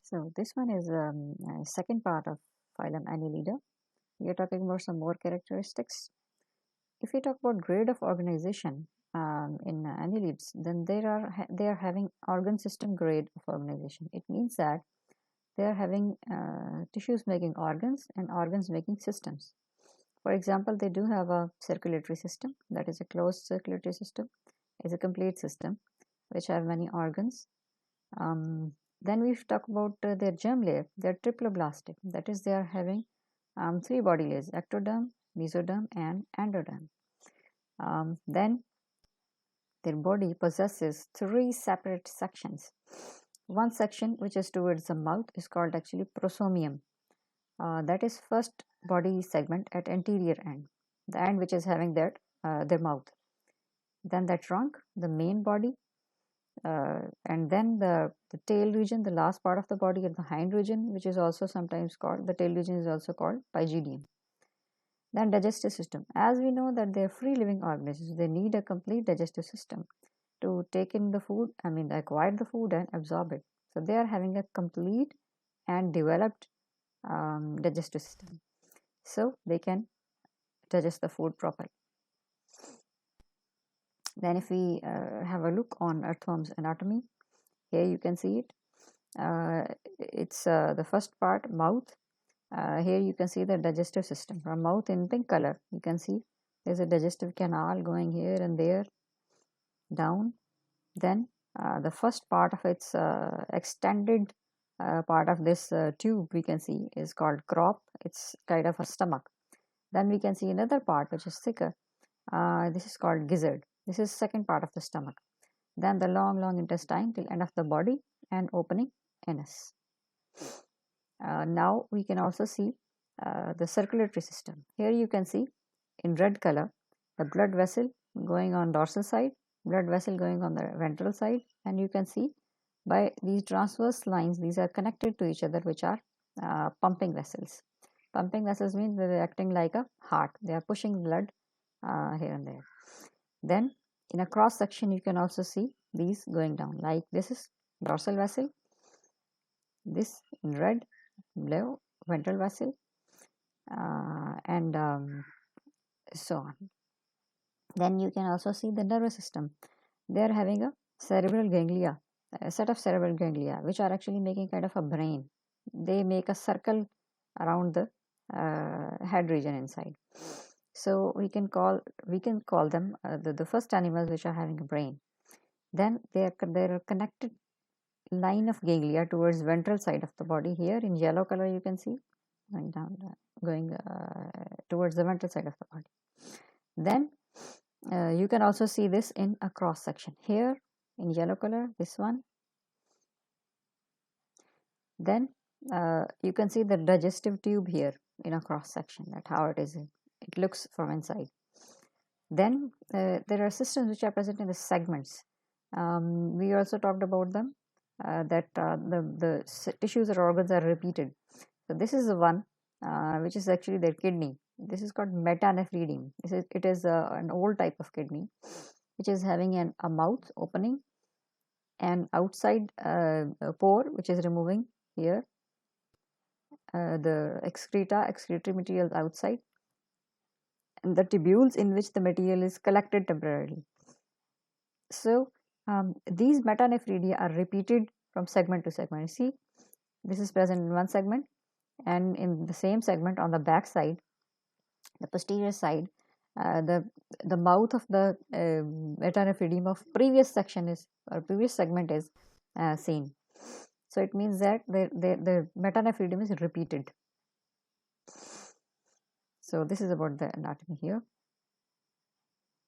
So this one is second part of phylum Annelida. We are talking about some more characteristics. If we talk about grade of organization in annelids, then they are having organ system grade of organization. It means that they are having tissues making organs and organs making systems. For example, they do have a circulatory system, that is a closed circulatory system, is a complete system which have many organs. Then we talk about their germ layer. They are triploblastic, that is they are having three body layers: ectoderm, mesoderm and endoderm. Then their body possesses three separate sections. One section which is towards the mouth is called actually prosomium. That is first body segment at anterior end, the end which is having that their mouth. Then the trunk, the main body, and then the tail region, the last part of the body, at the hind region, which is also sometimes called, the tail region is also called pygidium. Then digestive system. As we know that they are free living organisms, they need a complete digestive system to take in the food, acquire the food and absorb it. So they are having a complete and developed digestive system. So they can digest the food properly. Then if we have a look on earthworm's anatomy, here you can see it. It's the first part, mouth. Here you can see the digestive system. From mouth in pink color, you can see there's a digestive canal going here and there down. Then the first part of its extended part of this tube we can see is called crop. It's kind of a stomach. Then we can see another part which is thicker. This is called gizzard. This is second part of the stomach. Then the long intestine till end of the body and opening anus. Now we can also see the circulatory system. Here you can see in red color the blood vessel going on dorsal side, blood vessel going on the ventral side, and you can see by these transverse lines, these are connected to each other, which are pumping vessels. Pumping vessels mean they're acting like a heart. They are pushing blood here and there. Then in a cross section you can also see these going down, like this is dorsal vessel, this in red, blue ventral vessel, and so on. Then you can also see the nervous system. They are having a cerebral ganglia, a set of cerebral ganglia, which are actually making kind of a brain. They make a circle around the head region inside. So we can call them the first animals which are having a brain. Then there are connected line of ganglia towards ventral side of the body. Here in yellow color you can see going down, going towards the ventral side of the body. Then you can also see this in a cross section here in yellow color, this one. Then you can see the digestive tube here in a cross section, that how it is, it looks from inside. Then there are systems which are present in the segments. We also talked about them, that the tissues or organs are repeated. So this is the one which is actually their kidney. This is called metanephridium. It is an old type of kidney which is having a mouth opening and outside pore which is removing here the excretory material outside, and the tubules in which the material is collected temporarily. So these metanephridia are repeated from segment to segment. You see, this is present in one segment, and in the same segment on the back side, the posterior side, the mouth of the metanephridium of previous section is, or previous segment is seen. So it means that the metanephridium is repeated. So this is about the anatomy here.